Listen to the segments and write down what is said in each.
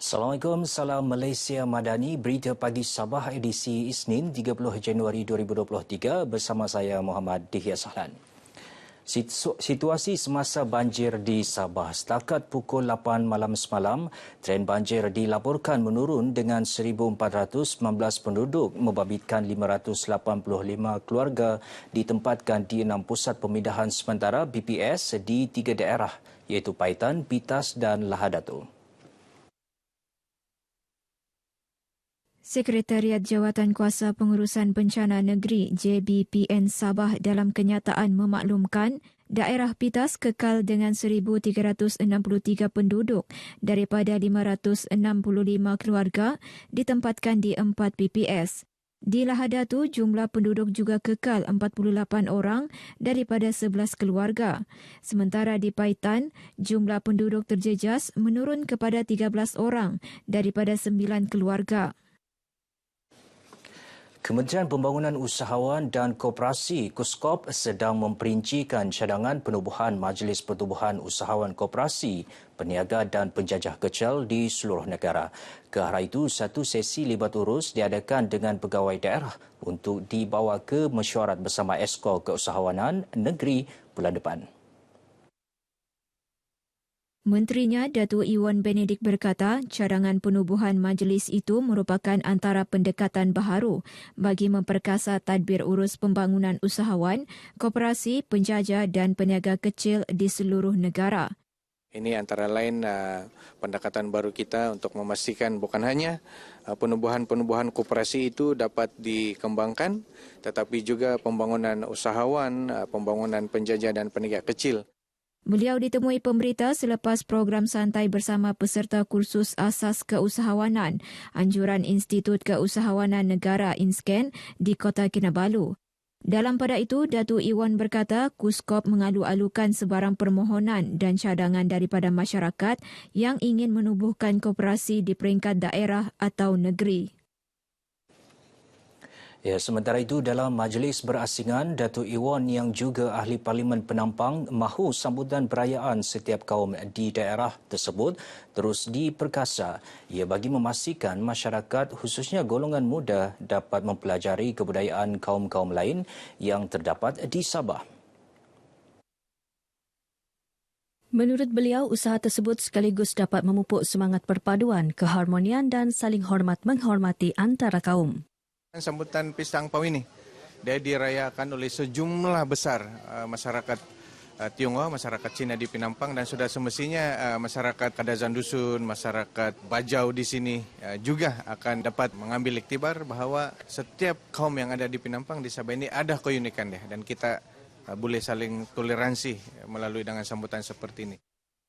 Assalamualaikum, salam Malaysia Madani, berita pagi Sabah edisi Isnin 30 Januari 2023 bersama saya Muhammad Dihya Sahlan. Situasi semasa banjir di Sabah setakat pukul 8 malam semalam, tren banjir dilaporkan menurun dengan 1,419 penduduk membabitkan 585 keluarga ditempatkan di 6 pusat pemindahan sementara BPS di 3 daerah iaitu Paitan, Pitas dan Lahadatu. Sekretariat Jawatan Kuasa Pengurusan Bencana Negeri JBPN Sabah dalam kenyataan memaklumkan daerah Pitas kekal dengan 1,363 penduduk daripada 565 keluarga ditempatkan di 4 PPS. Di Lahadatu, jumlah penduduk juga kekal 48 orang daripada 11 keluarga. Sementara di Paitan, jumlah penduduk terjejas menurun kepada 13 orang daripada 9 keluarga. Kementerian Pembangunan Usahawan dan Koperasi KUSKOP sedang memperincikan cadangan penubuhan Majlis Pertubuhan Usahawan Koperasi, Peniaga dan Penjajah Kecil di seluruh negara. Ke arah itu, satu sesi libat urus diadakan dengan pegawai daerah untuk dibawa ke mesyuarat bersama Esko Keusahawanan Negeri bulan depan. Menterinya Datuk Iwan Benedik berkata cadangan penubuhan majlis itu merupakan antara pendekatan baharu bagi memperkasa tadbir urus pembangunan usahawan, koperasi, penjajah dan peniaga kecil di seluruh negara. Ini antara lain pendekatan baru kita untuk memastikan bukan hanya penubuhan-penubuhan koperasi itu dapat dikembangkan, tetapi juga pembangunan usahawan, pembangunan penjajah dan peniaga kecil. Beliau ditemui pemberita selepas program santai bersama peserta kursus asas keusahawanan Anjuran Institut Keusahawanan Negara INSCAN di Kota Kinabalu. Dalam pada itu, Datuk Iwan berkata KUSKOP mengalu-alukan sebarang permohonan dan cadangan daripada masyarakat yang ingin menubuhkan koperasi di peringkat daerah atau negeri. Ya, sementara itu dalam majlis berasingan, Datuk Iwan yang juga ahli Parlimen Penampang mahu sambutan perayaan setiap kaum di daerah tersebut terus diperkasa. Ia bagi memastikan masyarakat khususnya golongan muda dapat mempelajari kebudayaan kaum-kaum lain yang terdapat di Sabah. Menurut beliau, usaha tersebut sekaligus dapat memupuk semangat perpaduan, keharmonian dan saling hormat menghormati antara kaum. Sambutan Pesta Angpau ini dia dirayakan oleh sejumlah besar masyarakat Tionghoa, masyarakat Cina di Penampang dan sudah semestinya masyarakat Kadazan Dusun, masyarakat Bajau di sini juga akan dapat mengambil iktibar bahawa setiap kaum yang ada di Penampang di Sabah ini ada keunikan dia dan kita boleh saling toleransi melalui dengan sambutan seperti ini.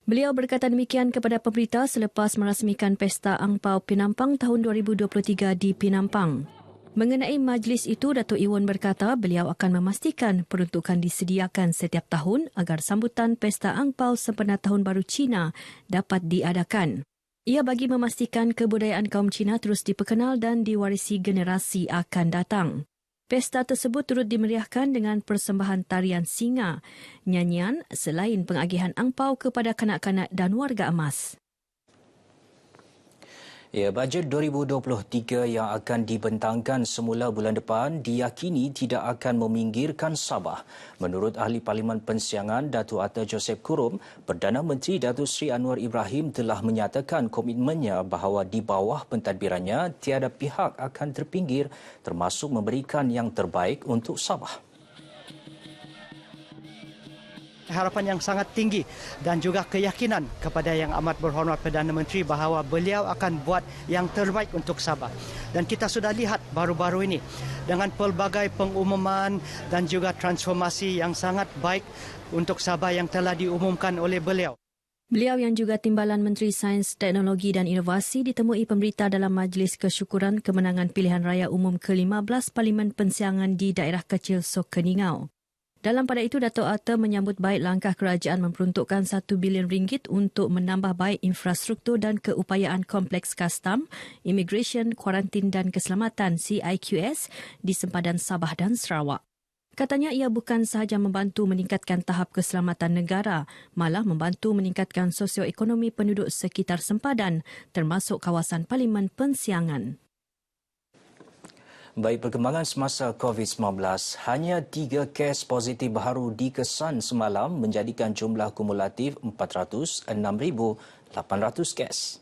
Beliau berkata demikian kepada pemberita selepas merasmikan Pesta Angpau Penampang tahun 2023 di Penampang. Mengenai majlis itu, Datuk Iwan berkata beliau akan memastikan peruntukan disediakan setiap tahun agar sambutan Pesta Angpau sempena Tahun Baru Cina dapat diadakan. Ia bagi memastikan kebudayaan kaum Cina terus diperkenal dan diwarisi generasi akan datang. Pesta tersebut turut dimeriahkan dengan persembahan tarian singa, nyanyian selain pengagihan angpau kepada kanak-kanak dan warga emas. Ya, bajet 2023 yang akan dibentangkan semula bulan depan diyakini tidak akan meminggirkan Sabah. Menurut Ahli Parlimen Pensiangan Datuk Atta Joseph Kurum, Perdana Menteri Datuk Seri Anwar Ibrahim telah menyatakan komitmennya bahawa di bawah pentadbirannya tiada pihak akan terpinggir termasuk memberikan yang terbaik untuk Sabah. Harapan yang sangat tinggi dan juga keyakinan kepada Yang Amat Berhormat Perdana Menteri bahawa beliau akan buat yang terbaik untuk Sabah. Dan kita sudah lihat baru-baru ini dengan pelbagai pengumuman dan juga transformasi yang sangat baik untuk Sabah yang telah diumumkan oleh beliau. Beliau yang juga Timbalan Menteri Sains, Teknologi dan Inovasi ditemui pemberita dalam Majlis Kesyukuran Kemenangan Pilihan Raya Umum ke-15 Parlimen Pensiangan di Daerah Kecil Sok Keningau. Dalam pada itu, Datuk Atta menyambut baik langkah kerajaan memperuntukkan RM1 bilion untuk menambah baik infrastruktur dan keupayaan Kompleks Kastam, Immigration, Kuarantin dan Keselamatan CIQS di sempadan Sabah dan Sarawak. Katanya ia bukan sahaja membantu meningkatkan tahap keselamatan negara, malah membantu meningkatkan sosioekonomi penduduk sekitar sempadan, termasuk kawasan Parlimen Pensiangan. Baik, perkembangan semasa COVID-19, hanya 3 kes positif baru dikesan semalam menjadikan jumlah kumulatif 406,800 kes.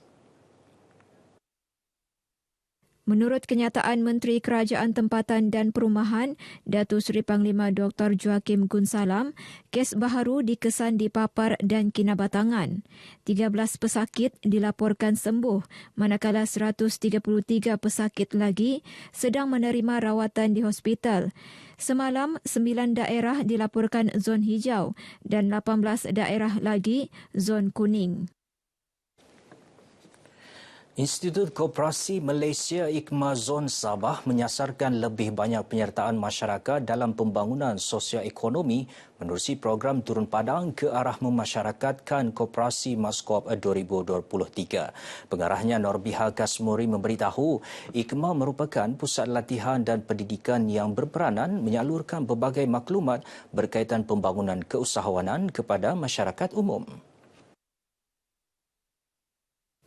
Menurut kenyataan Menteri Kerajaan Tempatan dan Perumahan, Datuk Seri Panglima Dr. Joaquim Gunsalam, kes baharu dikesan di Papar dan Kinabatangan. 13 pesakit dilaporkan sembuh, manakala 133 pesakit lagi sedang menerima rawatan di hospital. Semalam, 9 daerah dilaporkan zon hijau dan 18 daerah lagi zon kuning. Institut Koperasi Malaysia IKMA Zon Sabah menyasarkan lebih banyak penyertaan masyarakat dalam pembangunan sosioekonomi menerusi program turun padang ke arah memasyarakatkan Koperasi Maskop 2023. Pengarahnya Norbiha Kasmuri memberitahu IKMA merupakan pusat latihan dan pendidikan yang berperanan menyalurkan pelbagai maklumat berkaitan pembangunan keusahawanan kepada masyarakat umum.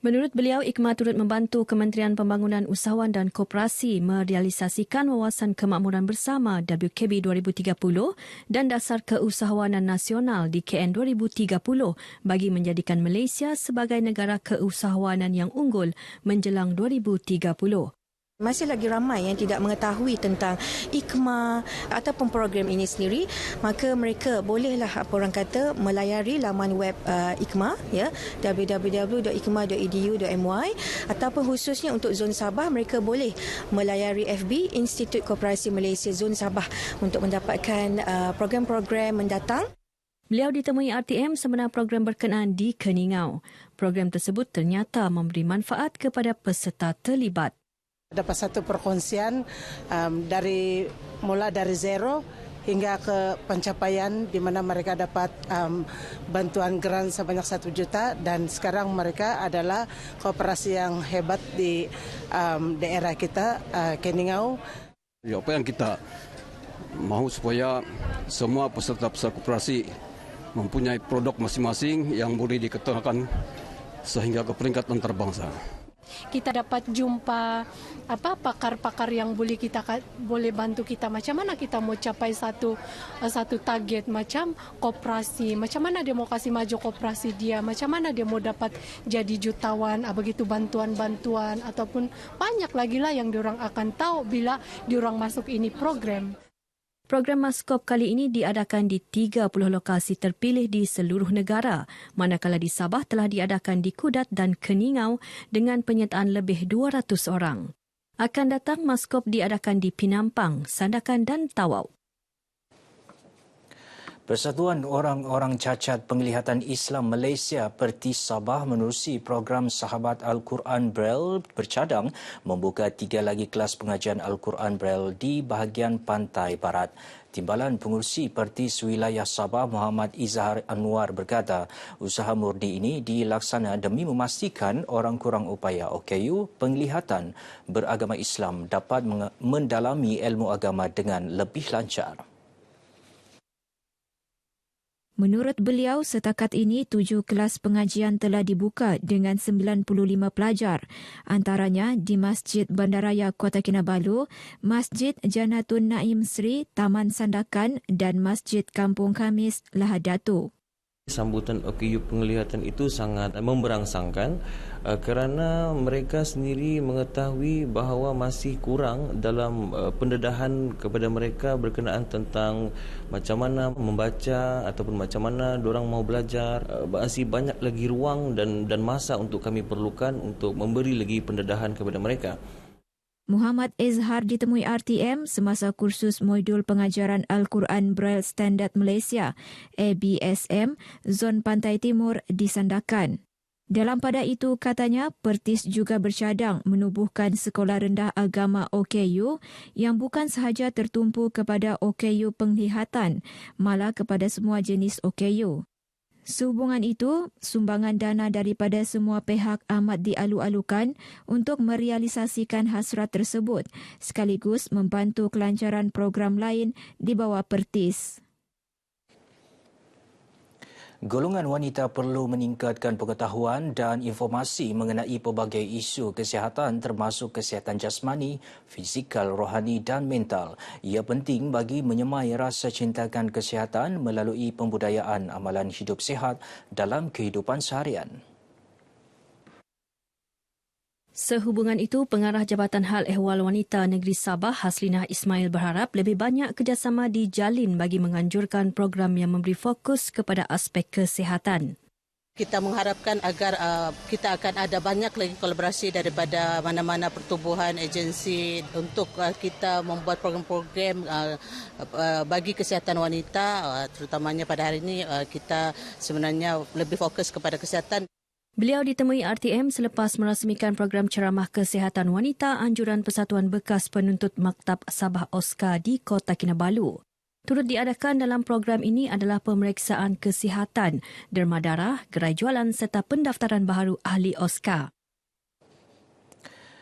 Menurut beliau, IKMA turut membantu Kementerian Pembangunan Usahawan dan Koperasi merealisasikan Wawasan Kemakmuran Bersama WKB 2030 dan Dasar Keusahawanan Nasional di KN 2030 bagi menjadikan Malaysia sebagai negara keusahawanan yang unggul menjelang 2030. Masih lagi ramai yang tidak mengetahui tentang IKMA ataupun program ini sendiri, maka mereka bolehlah orang kata melayari laman web IKMA ya, www.ikma.edu.my, ataupun khususnya untuk Zon Sabah mereka boleh melayari FB Institut Koperasi Malaysia Zon Sabah untuk mendapatkan program-program mendatang. Beliau ditemui RTM semasa program berkenaan di Keningau. Program tersebut ternyata memberi manfaat kepada peserta terlibat. Dapat satu perkongsian mula dari zero hingga ke pencapaian di mana mereka dapat bantuan grant sebanyak 1 juta dan sekarang mereka adalah koperasi yang hebat di daerah kita, Keningau. Ya, apa yang kita mahu supaya semua peserta-peserta koperasi mempunyai produk masing-masing yang boleh diketengahkan sehingga ke peringkat antarabangsa. Kita dapat jumpa pakar-pakar yang boleh bantu kita macam mana kita mau capai satu target macam koperasi, macam mana dia mau kasih maju koperasi dia, macam mana dia mau dapat jadi jutawan, begitu bantuan-bantuan ataupun banyak lagi lah yang diorang akan tahu bila diorang masuk ini program. Program Maskop kali ini diadakan di 30 lokasi terpilih di seluruh negara, manakala di Sabah telah diadakan di Kudat dan Keningau dengan penyertaan lebih 200 orang. Akan datang Maskop diadakan di Pinampang, Sandakan dan Tawau. Persatuan Orang-Orang Cacat Penglihatan Islam Malaysia Pertis Sabah menerusi program Sahabat Al-Quran Braille bercadang membuka 3 lagi kelas pengajian Al-Quran Braille di bahagian pantai barat. Timbalan Pengurusi Pertis Wilayah Sabah Muhammad Izhar Anwar berkata, usaha murni ini dilaksana demi memastikan orang kurang upaya OKU penglihatan beragama Islam dapat mendalami ilmu agama dengan lebih lancar. Menurut beliau, setakat ini 7 kelas pengajian telah dibuka dengan 95 pelajar. Antaranya di Masjid Bandaraya Kota Kinabalu, Masjid Janatun Naim Sri, Taman Sandakan dan Masjid Kampung Khamis, Lahad Datu. Sambutan OKU penglihatan itu sangat memberangsangkan kerana mereka sendiri mengetahui bahawa masih kurang dalam pendedahan kepada mereka berkenaan tentang macam mana membaca ataupun macam mana diorang mau belajar. Masih banyak lagi ruang dan masa untuk kami perlukan untuk memberi lagi pendedahan kepada mereka. Muhammad Izhar ditemui RTM semasa kursus modul pengajaran Al-Quran Braille Standard Malaysia ABSM Zon Pantai Timur di Sandakan. Dalam pada itu, katanya, Pertis juga bercadang menubuhkan sekolah rendah agama OKU yang bukan sahaja tertumpu kepada OKU penglihatan, malah kepada semua jenis OKU. Sehubungan itu, sumbangan dana daripada semua pihak amat dialu-alukan untuk merealisasikan hasrat tersebut sekaligus membantu kelancaran program lain di bawah Pertis. Golongan wanita perlu meningkatkan pengetahuan dan informasi mengenai pelbagai isu kesihatan termasuk kesihatan jasmani, fizikal, rohani dan mental. Ia penting bagi menyemai rasa cintakan kesihatan melalui pembudayaan amalan hidup sihat dalam kehidupan seharian. Sehubungan itu, Pengarah Jabatan Hal Ehwal Wanita Negeri Sabah, Haslinah Ismail berharap lebih banyak kerjasama dijalin bagi menganjurkan program yang memberi fokus kepada aspek kesihatan. Kita mengharapkan agar kita akan ada banyak lagi kolaborasi daripada mana-mana pertubuhan, agensi untuk kita membuat program-program bagi kesihatan wanita. Terutamanya pada hari ini kita sebenarnya lebih fokus kepada kesihatan. Beliau ditemui RTM selepas merasmikan program ceramah kesihatan wanita anjuran Persatuan Bekas Penuntut Maktab Sabah Oscar di Kota Kinabalu. Turut diadakan dalam program ini adalah pemeriksaan kesihatan, derma darah, gerai jualan serta pendaftaran baharu ahli Oscar.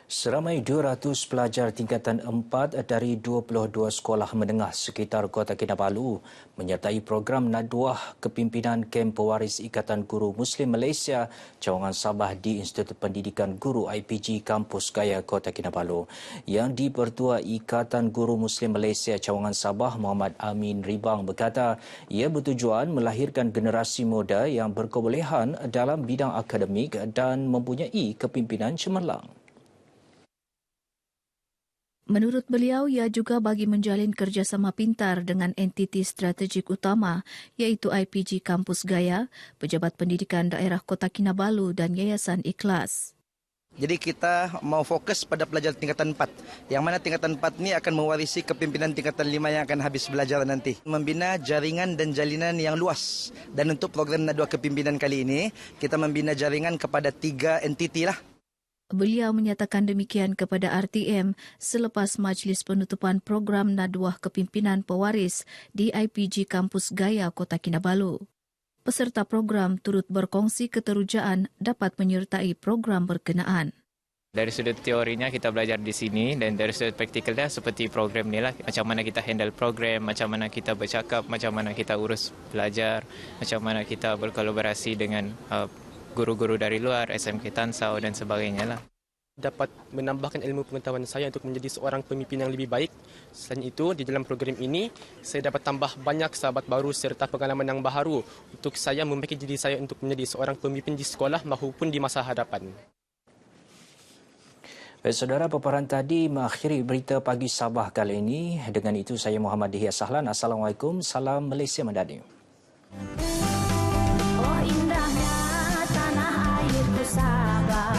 Seramai 200 pelajar tingkatan 4 dari 22 sekolah menengah sekitar Kota Kinabalu menyertai program Nadwah Kepimpinan Kem Pewaris Ikatan Guru Muslim Malaysia Cawangan Sabah di Institut Pendidikan Guru IPG Kampus Gaya Kota Kinabalu. Yang di-Pertua Ikatan Guru Muslim Malaysia Cawangan Sabah Muhammad Amin Ribang berkata ia bertujuan melahirkan generasi muda yang berkebolehan dalam bidang akademik dan mempunyai kepimpinan cemerlang. Menurut beliau, ia juga bagi menjalin kerjasama pintar dengan entiti strategik utama iaitu IPG Kampus Gaya, Pejabat Pendidikan Daerah Kota Kinabalu dan Yayasan Ikhlas. Jadi kita mau fokus pada pelajar tingkatan 4. Yang mana tingkatan 4 ini akan mewarisi kepimpinan tingkatan 5 yang akan habis belajar nanti. Membina jaringan dan jalinan yang luas. Dan untuk program Nadwah Kepimpinan kali ini, kita membina jaringan kepada 3 entiti lah. Beliau menyatakan demikian kepada RTM selepas majlis penutupan program Nadwah Kepimpinan Pewaris di IPG Kampus Gaya Kota Kinabalu. Peserta program turut berkongsi keterujaan dapat menyertai program berkenaan. Dari sudut teorinya kita belajar di sini dan dari sudut praktikalnya seperti program ni lah. Macam mana kita handle program, macam mana kita bercakap, macam mana kita urus belajar, macam mana kita berkolaborasi dengan guru-guru dari luar, SMK Tansau dan sebagainya lah. Dapat menambahkan ilmu pengetahuan saya untuk menjadi seorang pemimpin yang lebih baik. Selain itu, di dalam program ini, saya dapat tambah banyak sahabat baru serta pengalaman yang baharu untuk saya memperbaiki diri saya untuk menjadi seorang pemimpin di sekolah maupun di masa hadapan. Baik, saudara, paparan tadi mengakhiri berita pagi Sabah kali ini. Dengan itu, saya Muhammad Dihya Sahlan. Assalamualaikum, salam Malaysia Madani. Oh indahnya tanah airku Sabah.